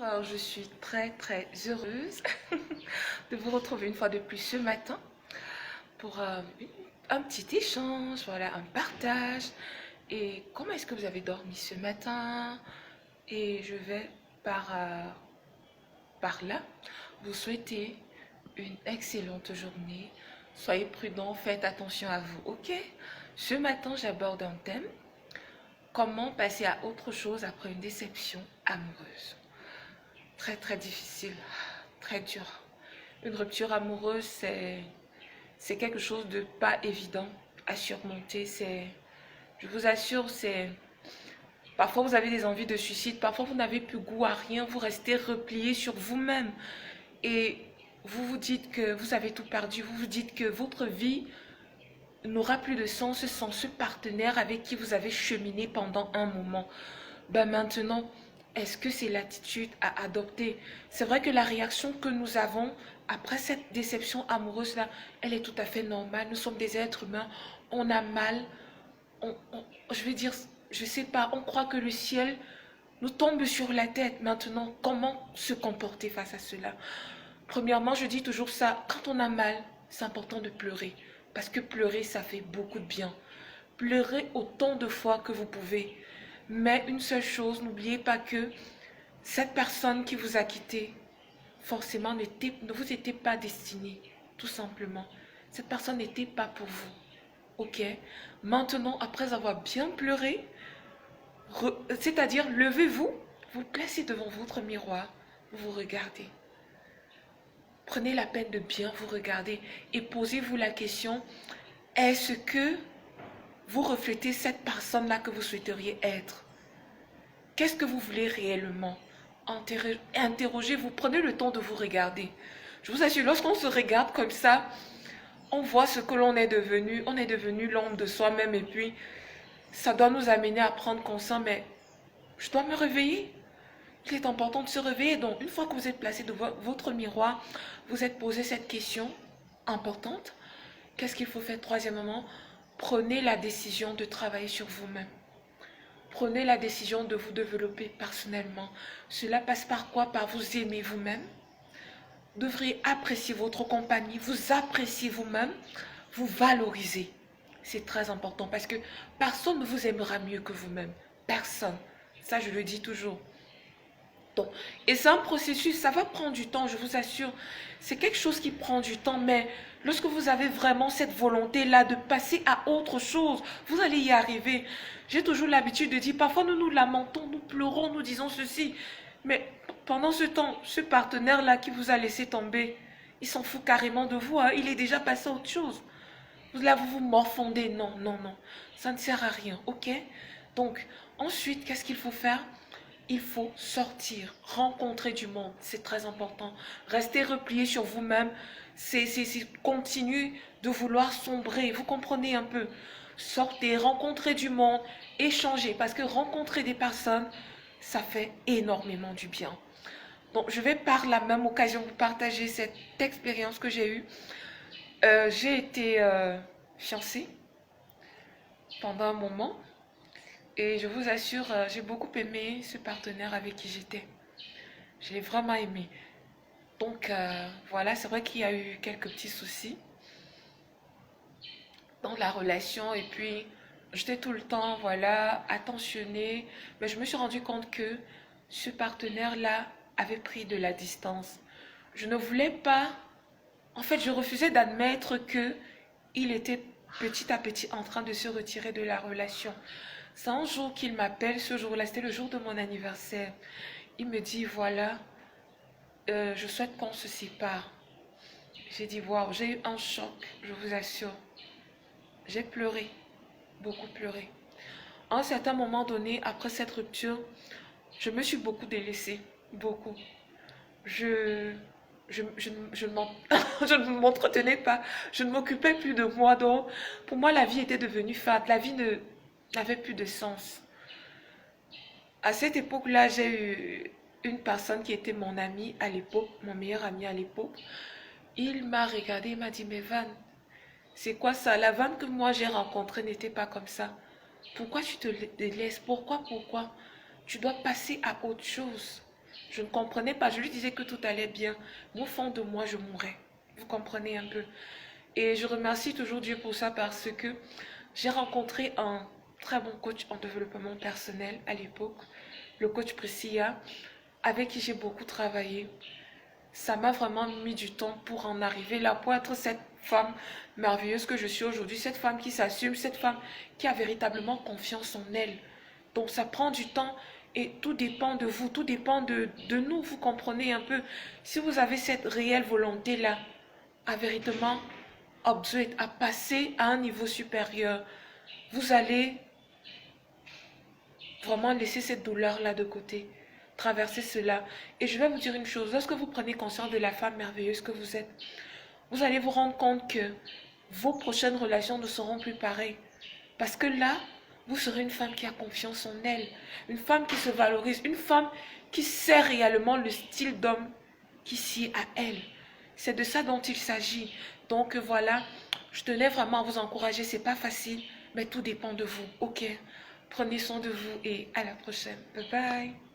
Alors, je suis très heureuse de vous retrouver une fois de plus ce matin pour un petit échange, voilà, un partage. Et comment est-ce que vous avez dormi ce matin? Et je vais par là vous souhaiter une excellente journée. Soyez prudents, faites attention à vous, ok? Ce matin, j'aborde un thème. Comment passer à autre chose après une déception amoureuse? Très difficile, très dur. Une rupture amoureuse, c'est quelque chose de pas évident à surmonter. Je vous assure, parfois vous avez des envies de suicide, parfois vous n'avez plus goût à rien, vous restez replié sur vous-même et vous vous dites que vous avez tout perdu, vous vous dites que votre vie n'aura plus de sens sans ce partenaire avec qui vous avez cheminé pendant un moment. Ben maintenant, est-ce que c'est l'attitude à adopter? C'est vrai que la réaction que nous avons après cette déception amoureuse-là, elle est tout à fait normale. Nous sommes des êtres humains, on a mal, je vais dire, je sais pas, on croit que le ciel nous tombe sur la tête. Maintenant, comment se comporter face à cela? Premièrement, je dis toujours ça, quand on a mal, c'est important de pleurer. Parce que pleurer, ça fait beaucoup de bien. Pleurez autant de fois que vous pouvez. Mais une seule chose, n'oubliez pas que cette personne qui vous a quitté, forcément, ne vous était pas destiné, tout simplement. Cette personne n'était pas pour vous. Ok? Maintenant, après avoir bien pleuré, c'est-à-dire levez-vous, vous placez devant votre miroir, vous vous regardez. Prenez la peine de bien vous regarder et posez-vous la question, est-ce que vous reflétez cette personne-là que vous souhaiteriez être? Qu'est-ce que vous voulez réellement? Interrogez-vous, prenez le temps de vous regarder. Je vous assure, lorsqu'on se regarde comme ça, on voit ce que l'on est devenu. On est devenu l'ombre de soi-même et puis ça doit nous amener à prendre conscience, mais je dois me réveiller. Il est important de se réveiller. Donc, une fois que vous êtes placé devant votre miroir, vous êtes posé cette question importante. Qu'est-ce qu'il faut faire? Troisièmement, prenez la décision de travailler sur vous-même. Prenez la décision de vous développer personnellement. Cela passe par quoi? Par vous aimer vous-même. Vous devriez apprécier votre compagnie, vous apprécier vous-même, vous valoriser. C'est très important parce que personne ne vous aimera mieux que vous-même. Personne. Ça, je le dis toujours. Donc, et c'est un processus, ça va prendre du temps, je vous assure. C'est quelque chose qui prend du temps, mais lorsque vous avez vraiment cette volonté-là de passer à autre chose, vous allez y arriver. J'ai toujours l'habitude de dire, parfois nous nous lamentons, nous pleurons, nous disons ceci. Mais pendant ce temps, ce partenaire-là qui vous a laissé tomber, il s'en fout carrément de vous, hein. Il est déjà passé à autre chose. Là, vous vous morfondez. Non, non, non. Ça ne sert à rien, ok? Donc, ensuite, qu'est-ce qu'il faut faire? Il faut sortir, rencontrer du monde, c'est très important. Rester replié sur vous-même, c'est continuer de vouloir sombrer, vous comprenez un peu. Sortez, rencontrez du monde, échangez, parce que rencontrer des personnes, ça fait énormément du bien. Donc, je vais par la même occasion vous partager cette expérience que j'ai eue. J'ai été fiancée pendant un moment. Et je vous assure, j'ai beaucoup aimé ce partenaire avec qui j'étais. Je l'ai vraiment aimé. Donc voilà, c'est vrai qu'il y a eu quelques petits soucis dans la relation. Et puis, j'étais tout le temps, voilà, attentionnée. Mais je me suis rendu compte que ce partenaire-là avait pris de la distance. Je ne voulais pas... En fait, je refusais d'admettre que il était petit à petit en train de se retirer de la relation. C'est un jour qu'il m'appelle, ce jour-là, c'était le jour de mon anniversaire. Il me dit, voilà, je souhaite qu'on se sépare. J'ai dit, waouh, j'ai eu un choc, je vous assure. J'ai pleuré, beaucoup pleuré. À un certain moment donné, après cette rupture, je me suis beaucoup délaissée, beaucoup. Je, je ne m'entretenais pas, je ne m'occupais plus de moi. Donc, pour moi, la vie était devenue fade, la vie n'avait plus de sens. À cette époque-là, j'ai eu une personne qui était mon ami à l'époque, mon meilleur ami à l'époque. Il m'a regardé, il m'a dit, mais Van, c'est quoi ça? La Van que moi j'ai rencontrée n'était pas comme ça. Pourquoi tu te laisses? Pourquoi? Tu dois passer à autre chose. Je ne comprenais pas. Je lui disais que tout allait bien. Mais au fond de moi, je mourais. Vous comprenez un peu. Et je remercie toujours Dieu pour ça parce que j'ai rencontré un très bon coach en développement personnel à l'époque, le coach Priscilla, avec qui j'ai beaucoup travaillé. Ça m'a vraiment mis du temps pour en arriver là, pour être cette femme merveilleuse que je suis aujourd'hui, cette femme qui s'assume, cette femme qui a véritablement confiance en elle. Donc ça prend du temps et tout dépend de vous, tout dépend de nous, vous comprenez un peu. Si vous avez cette réelle volonté-là, à véritablement upgrade, à passer à un niveau supérieur, vous allez vraiment laisser cette douleur-là de côté, traverser cela. Et je vais vous dire une chose, lorsque vous prenez conscience de la femme merveilleuse que vous êtes, vous allez vous rendre compte que vos prochaines relations ne seront plus pareilles. Parce que là, vous serez une femme qui a confiance en elle, une femme qui se valorise, une femme qui sait réellement le style d'homme qui sied à elle. C'est de ça dont il s'agit. Donc voilà, je tenais vraiment à vous encourager. C'est pas facile, mais tout dépend de vous. Ok, prenez soin de vous et à la prochaine. Bye bye.